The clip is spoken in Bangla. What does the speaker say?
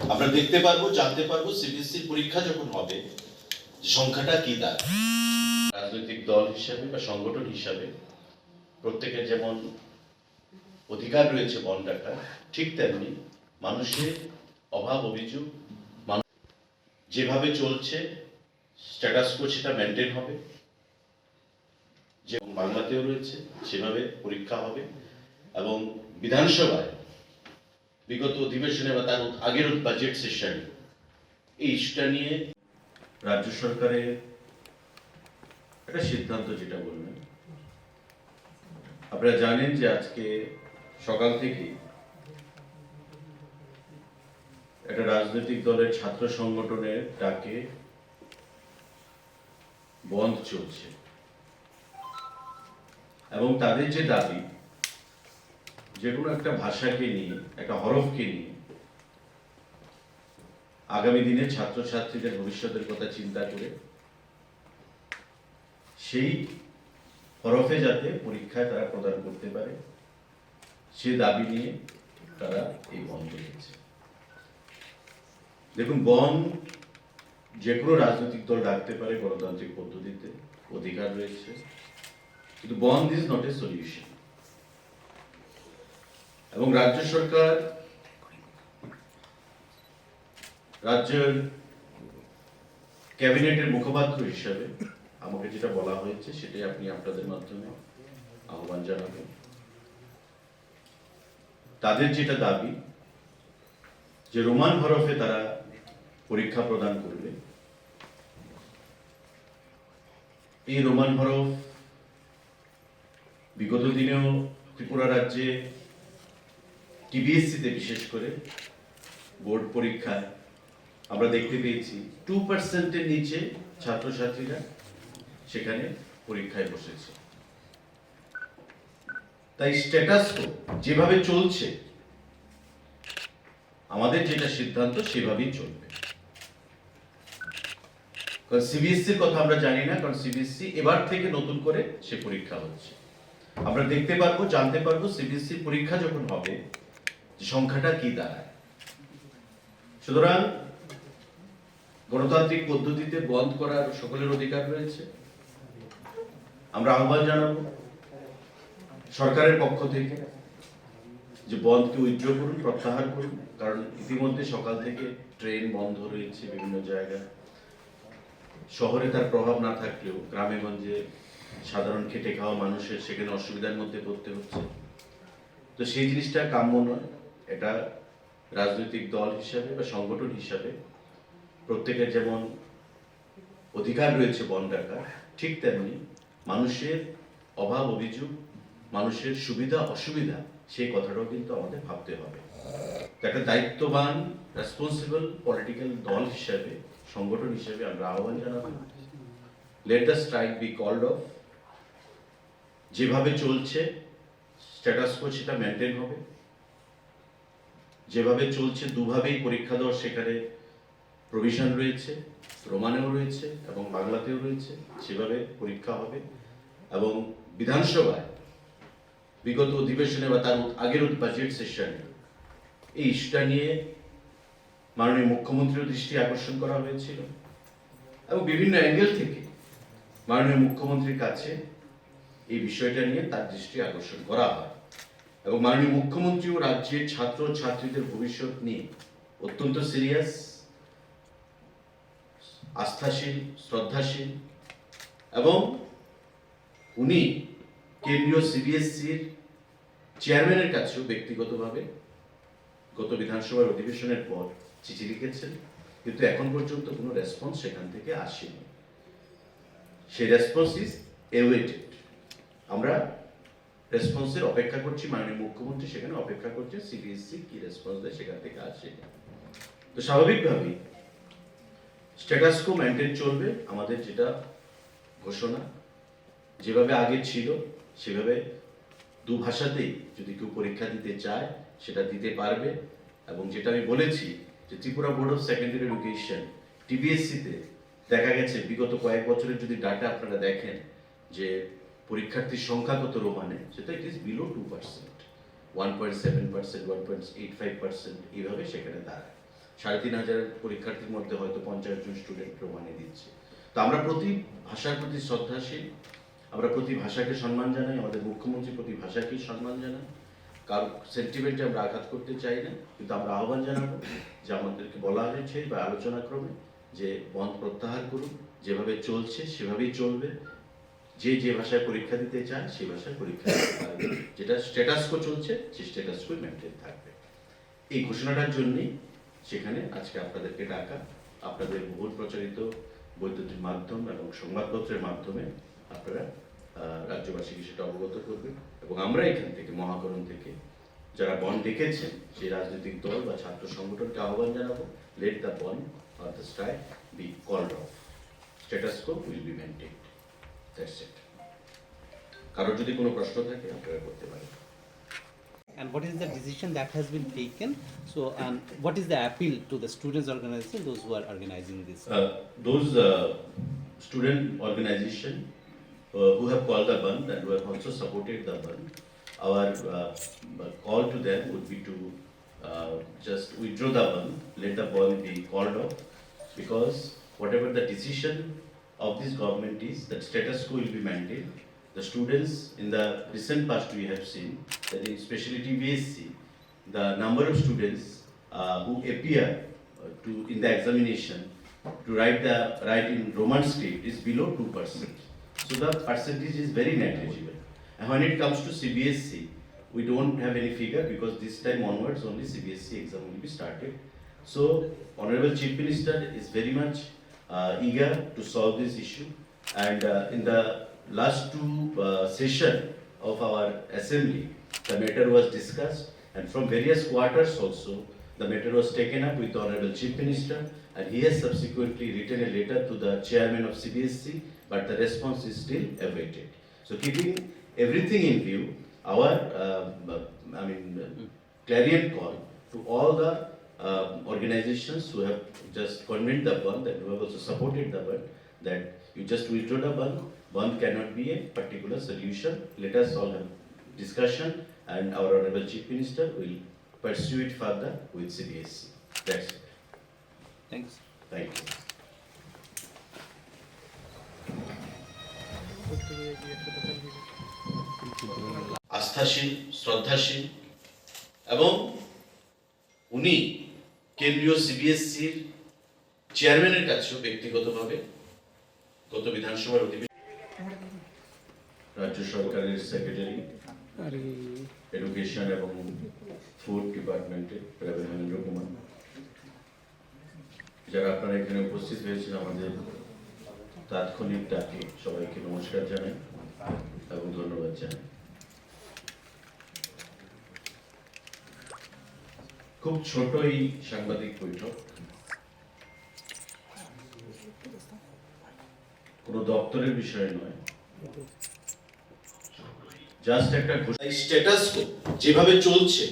আমরা দেখতে পারবো, জানতে পারবো সিবিএসসির পরীক্ষা যখন হবে সংখ্যাটা কি তার। রাজনৈতিক দল হিসাবে বা সংগঠন হিসাবে প্রত্যেকের যেমন অধিকার রয়েছে বন্ড রাখার, ঠিক তেমনি মানুষের অভাব অভিযোগ যেভাবে চলছে স্ট্যাটাস কো সেটা মেনটেন হবে, যে বাংলাতেও রয়েছে সেভাবে পরীক্ষা হবে। এবং বিধানসভায় বিগত অধিবেশনে বা তার আগের বাজেট সেশন এই ইস্যুটা নিয়ে রাজ্য সরকারের একটা সিদ্ধান্ত, যেটা বললেন আপনারা জানেন যে আজকে সকাল থেকে একটা রাজনৈতিক দলের ছাত্র সংগঠনের ডাকে বন্ধ চলছে এবং তাদের যে দাবি যে কোনো একটা ভাষাকে নিয়ে, একটা হরফকে নিয়ে আগামী দিনে ছাত্রছাত্রীদের ভবিষ্যতের কথা চিন্তা করে সেই হরফে যাতে পরীক্ষায় তারা প্রদান করতে পারে সে দাবি নিয়ে তারা এই বন্ধ দিয়েছে। দেখুন, বন্ধ যে কোনো রাজনৈতিক দল ডাকতে পারে, গণতান্ত্রিক পদ্ধতিতে অধিকার রয়েছে, কিন্তু বন্ধ ইজ নট এ সলিউশন। এবং রাজ্য সরকার, রাজ্যের ক্যাবিনেটের মুখপাত্র হিসাবে আমাকে যেটা বলা হয়েছে সেটাই আপনি আপনাদের মাধ্যমে আহ্বান জানাবেন। তাদের যেটা দাবি যে রোমান হরফে তারা পরীক্ষা প্রদান করবে, এই রোমান হরফ বিগত দিনেও ত্রিপুরা রাজ্যে টিবিএসসিতে বিশেষ করে বোর্ড পরীক্ষায় আমরা দেখতে পেয়েছি 2% নিচে ছাত্রছাত্রীরা সেখানে পরীক্ষায় বসেছে। তাই স্ট্যাটাস কো যেভাবে চলছে আমাদের যেটা সিদ্ধান্ত সেভাবেই চলবে। কারণ সিবিএসসির কথা আমরা জানি না, কারণ সিবিএসসি এবার থেকে নতুন করে সে পরীক্ষা হচ্ছে। আমরা দেখতে পারবো, জানতে পারবো সিবিএসসির পরীক্ষা যখন হবে যে সংখ্যাটা কি দাঁড়ায়। সুতরাং গণতান্ত্রিক পদ্ধতিতে বন্ধ করার সকলের অধিকার রয়েছে। আমরা আহ্বান জানাবো সরকারের পক্ষ থেকে যে বন্ধকে উইথড্র করুন, প্রত্যাহার করুন। কারণ ইতিমধ্যে সকাল থেকে ট্রেন বন্ধ রয়েছে বিভিন্ন জায়গায়। শহরে তার প্রভাব না থাকলেও গ্রামে গঞ্জে সাধারণ খেটে খাওয়া মানুষের সেখানে অসুবিধার মধ্যে পড়তে হচ্ছে। তো সেই জিনিসটা কাম্য নয়। এটা রাজনৈতিক দল হিসাবে বা সংগঠন হিসাবে প্রত্যেকের যেমন অধিকার রয়েছে বন্ড রাখার, ঠিক তেমনি মানুষের অভাব অভিযোগ, মানুষের সুবিধা অসুবিধা, সেই কথাটাও কিন্তু আমাদের ভাবতে হবে। একটা দায়িত্ববান রেসপন্সিবল পলিটিক্যাল দল হিসাবে, সংগঠন হিসাবে আমরা আহ্বান জানাবো, let the strike be called off. যেভাবে চলছে স্ট্যাটাস কো সেটা মেনটেন হবে। যেভাবে চলছে দুভাবেই পরীক্ষা দেওয়ার সেখানে প্রভিশন রয়েছে, রোমানেও রয়েছে এবং বাংলাতেও রয়েছে, সেভাবে পরীক্ষা হবে। এবং বিধানসভায় বিগত অধিবেশনে বা তার আগের বাজেট সেশনে এই ইস্যুটা নিয়ে মাননীয় মুখ্যমন্ত্রীর দৃষ্টি আকর্ষণ করা হয়েছিল এবং বিভিন্ন অ্যাঙ্গেল থেকে মাননীয় মুখ্যমন্ত্রীর কাছে এই বিষয়টা নিয়ে তার দৃষ্টি আকর্ষণ করা হয়। এবং মাননীয় মুখ্যমন্ত্রীও রাজ্যের ছাত্র ছাত্রীদের ভবিষ্যৎ নিয়ে অত্যন্ত সিরিয়াস, আস্থাশীল, শ্রদ্ধাশীল এবং উনি কেন্দ্রীয় সিবিএসসির চেয়ারম্যানের কাছেও ব্যক্তিগতভাবে গত বিধানসভার অধিবেশনের পর চিঠি লিখেছেন, কিন্তু এখন পর্যন্ত কোনো রেসপন্স সেখান থেকে আসেনি। সেই রেসপন্স ইজ এওয়েটেড। আমরা রেসপন্সের অপেক্ষা করছি। মাননীয় মুখ্যমন্ত্রী সেখানে অপেক্ষা করছে সিবিএসসি কি রেসপন্স দেয়, সেখান থেকে আসে। তো স্বাভাবিকভাবেই স্ট্যাটাস কো মেনটেন চলবে। আমাদের যেটা ঘোষণা যেভাবে আগে ছিল সেভাবে দু ভাষাতেই যদি কেউ পরীক্ষা দিতে চায় সেটা দিতে পারবে। এবং যেটা আমি বলেছি যে Tripura board of secondary education টিবিএসসিতে দেখা গেছে বিগত কয়েক বছরের যদি ডাটা আপনারা দেখেন যে পরীক্ষার্থীর সংখ্যা কত রোমানে, সেটা ইট ইজ বিলো 2%, 1.7%, 1.85% এইভাবে সেখানে দাঁড়ায়। 3,500 পরীক্ষার্থীর মধ্যে হয়তো 50 জন স্টুডেন্ট রোমানে দিচ্ছে। তো আমরা প্রতি ভাষার প্রতি শ্রদ্ধাশীল, আমরা প্রতি ভাষাকে সম্মান জানাই, আমাদের মুখ্যমন্ত্রী প্রতি ভাষাকেই সম্মান জানাই, কারো সেন্টিমেন্টে আমরা আঘাত করতে চাই না, কিন্তু আমরা আহ্বান জানাবো যে আমাদেরকে বলা হয়েছে বা আলোচনা ক্রমে যে বন্ধ প্রত্যাহার করুন, যেভাবে চলছে সেভাবেই চলবে, যে যে ভাষায় পরীক্ষা দিতে চায় সেই ভাষায় পরীক্ষা দিতে পারবে, যেটা স্ট্যাটাসকো চলছে সেই স্ট্যাটাসকো মেনটেন থাকবে। এই ঘোষণাটার জন্যই সেখানে আজকে আপনাদেরকে ডাকা, আপনাদের বহুল প্রচারিত বৈদ্যুতিক মাধ্যম এবং সংবাদপত্রের মাধ্যমে আপনারা রাজ্যবাসীকে সেটা অবগত করবেন, এবং আমরা এখান থেকে মহাকরণ থেকে যারা বন ডেকেছেন সেই রাজনৈতিক দল বা ছাত্র সংগঠনকে আহ্বান জানাবো, let the bandh or the strike be called off, status quo will be maintained, that's it. কারোর যদি কোনো প্রশ্ন থাকে আপনারা করতে পারেন। And what is the decision that has been taken? So, and what is the appeal to the students' organization, those who are organizing this? Those student organization who have called the band and who have also supported the band, our call to them would be to just withdraw the band, let the band be called off, because whatever the decision of this government is, that status quo will be maintained. The students in the recent past we have seen that in especially TVSC, the number of students who appear in the examination to write in Roman script is below 2%. So the percentage is very negligible. And when it comes to CBSC, we don't have any figure because this time onwards only CBSC exam will be started. So Honorable Chief Minister is very much eager to solve this issue, and in the last two session of our assembly, the matter was discussed, and from various quarters also, the matter was taken up with the Honorable Chief Minister, and he has subsequently written a letter to the chairman of CBSC, but the response is still awaited. So keeping everything in view, our clarion call to all the organizations who have just convened the band and who have also supported the band, that you just withdraw the band. Band cannot be a particular solution. Let us all have discussion, and our Honorable Chief Minister will pursue it further with CBSC. That's it. Thanks. Thank you. আস্থাশীল, শ্রদ্ধাশীল, এবং উনি কেন্দ্রীয় সিবিএসসির চেয়ারম্যানের কাছেও ব্যক্তিগতভাবে গত বিধানসভার অধিবেশন, রাজ্য সরকারের সেক্রেটারি এডুকেশন এবং ফুড ডিপার্টমেন্টের হেমেন্দ্র কুমার, যারা আপনারা এখানে উপস্থিত হয়েছেন আমাদের তাৎক্ষণিক ডাকে সবাইকে নমস্কার জানাই এবং ধন্যবাদ জানাই। খুব ছোট এই সাংবাদিক বৈঠক, কোনো দপ্তরের বিষয় নয়, জাস্ট একটা স্ট্যাটাস যেভাবে চলছে